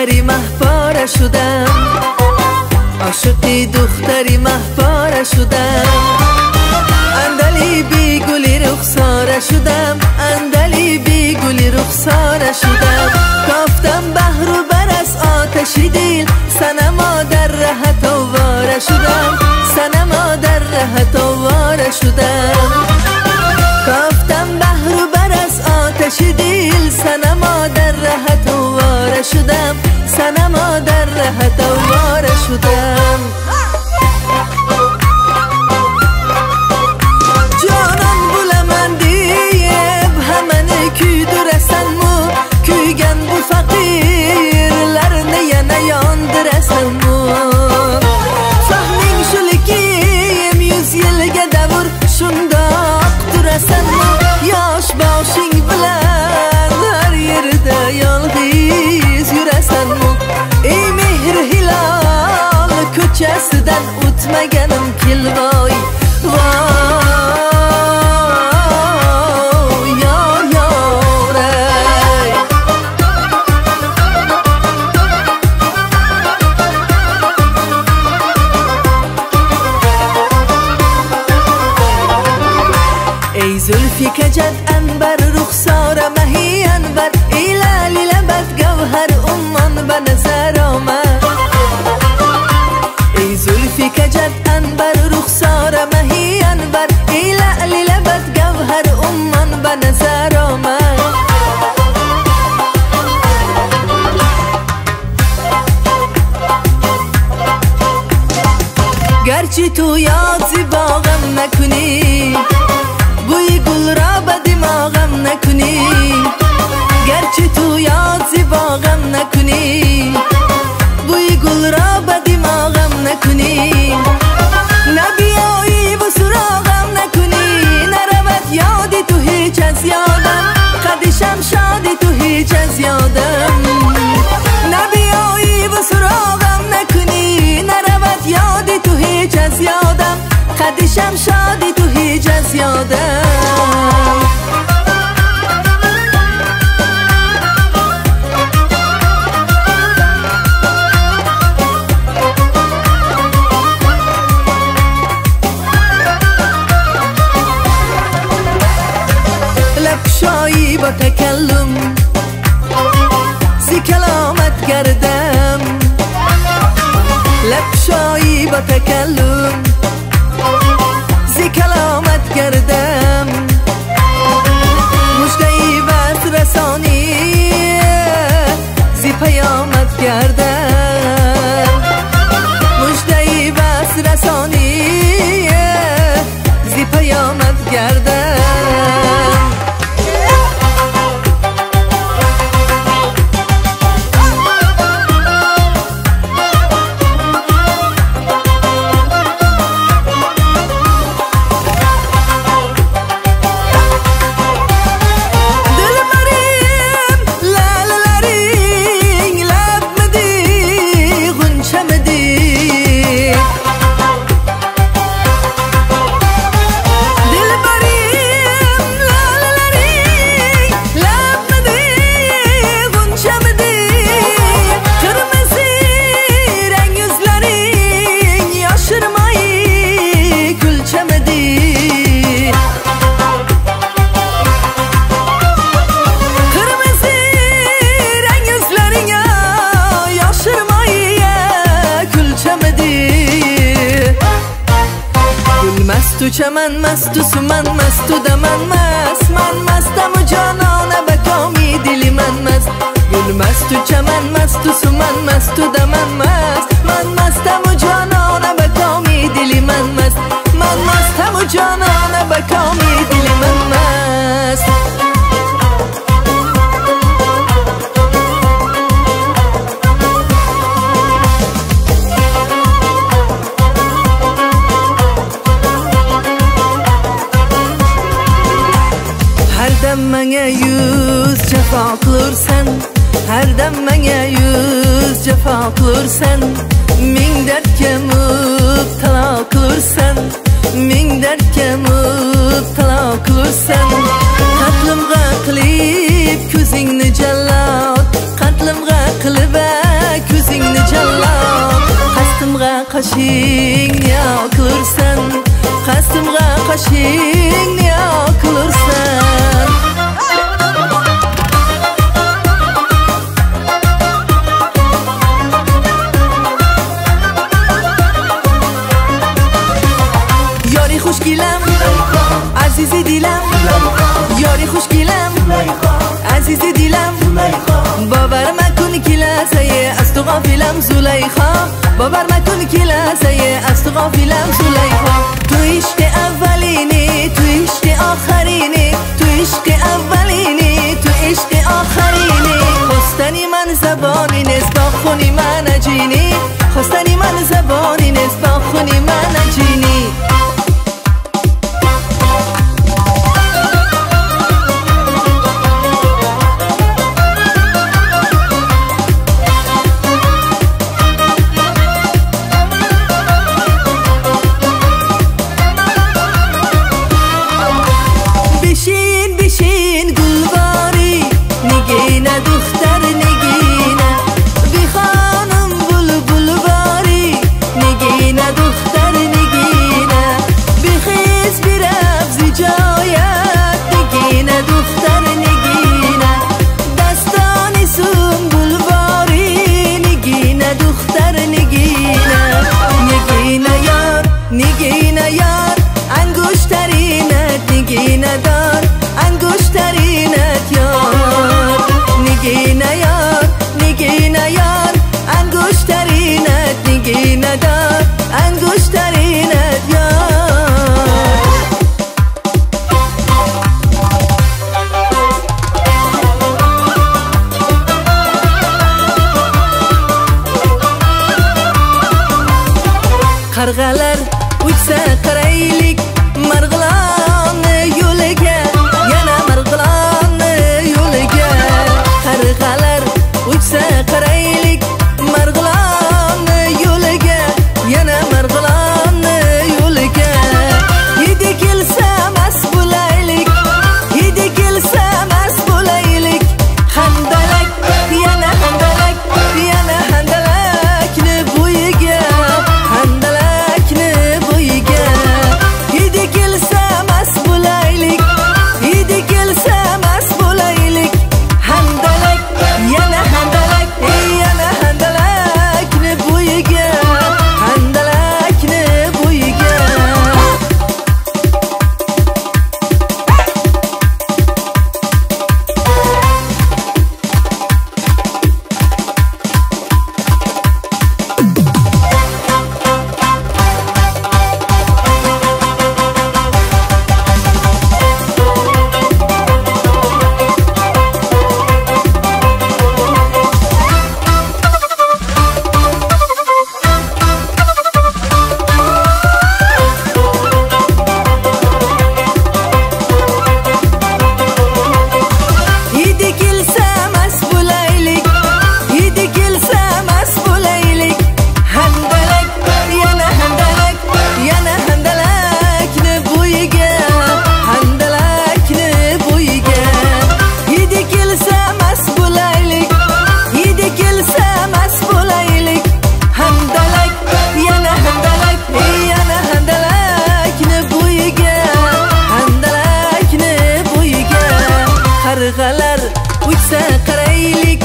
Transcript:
دختری محباره شدم، عاشقی دختری محباره شدم، اندلی بی گلی رخساره شدم، اندلی بی گلی رخساره شدم. کافتم بحر و بر از آتشی دیل، سنما در رهت آواره شدم، سنما در رهت آواره شدم. کافتم بحر و بر از آتشی دیل، سنما در رهت آواره شدم، سنما در رهت آواره شدم. جانان بولمندیب همه کی درستن مو، کuygen bu fakirler neye yandırasan mı? Fahmin şulikim 100 yılga davur şundaq durasan mı? Yosh boshing bilan har yerda yolg'iz yurasan mı? Ey mehr hilol ko'chasidan o'tmaganim kelvoy, زلفی کجد انبر رخسار مهی انبر، ایلالی لبت گوهر امان به نظر آمد. ای زلفی کجد انبر رخسار مهی انبر، ایلالی لبت گوهر امان به نظر آمد. گرچه تو یاد زیباغم نکنی، بوی گل را به دماغم نکنی، گرچه تو یاد زیباغم نکنی، بوی گل را به دماغم نکنی. نبیایی و سراغم نکنی، نرود یادی تو هیچ از یادم، قدشم شادی تو هیچ از یادم. نبیایی و سراغم نکنی، نرود یادی تو هیچ از یادم، قدشم شادی تو هیچ از یادم. لبشایی با تکلم زی کلامت گردم، لبشایی با تکلم زی کلامت گردم. مژده‌ای وصل رسانی زی پیامت گردم، مژده‌ای وصل رسانی زی پیامت گردم. تو چمن مست و سمن مست و دمن مست، من مستم و جانانه بکامی دلی من مست. گل مست و چمن مست و سمن مست و دمن مست، من مستم و جانانه بکامی دلی من مست، من مستم و جانانه بکامی دلی من مست. Mənə yüz cəfa qılırsan, hərdən mənə yüz cəfa qılırsan. Min dərdkə mübtəla qılırsan, min dərdkə mübtəla qılırsan. Qatlımğa qılıb közüngni cəllad, qatlımğa qılıb qashing ya qilursan, qasdimga qashing ya qilursan. Yori xush kelam, azizi dilam, yori xush kelam, azizi dilam, babar makun kilasaye astu g'afilam Zulayxa, babar makun kilasaye astu g'afilam Zulayxa. Tu ishqi avvalini, tu ishqi oxirini, tu ishqi avvalini, tu ishqi oxirini. Xostani man zaboni nesbah khuni man ajini, xostani man zaboni nesbah khuni man ajini. Nigina yar, angushtarinat, nigina dar, angushtarinat yar. Nigina yar, nigina yar, angushtarinat, nigina dar, angushtarinat yar. Qarg'alar uchsa qaraylik marg'ilon yo'liga, yana marg'ilon yo'liga. Qarg'alar uchsa qaraylik marg'ilon yo'liga, yana marg'ilon yo'liga. Hidi kelsa mas bo'laylik, hidi kelsa mas bo'laylik. Handalak, yana handalak, yana handalakni bo'yiga, handalakni bo'yiga. Hidi kelsa mas bo'laylik, hidi kelsa mas bo'laylik. Handalak, yana handalak, yana handalakni bo'yiga, handalakni bo'yiga. Hidi kelsa mas bo'laylik, hidi kelsa mas bo'laylik. Handalak, yana handalak, yana handalakni bo'yiga, handalakni bo'yiga. Hidi kelsa mas bo'laylik, hidi kelsa mas bo'laylik. Handalak, yana handalak, yana handalakni bo'yiga, handalakni bo'yiga. Qarg'alar uchsa qaraylik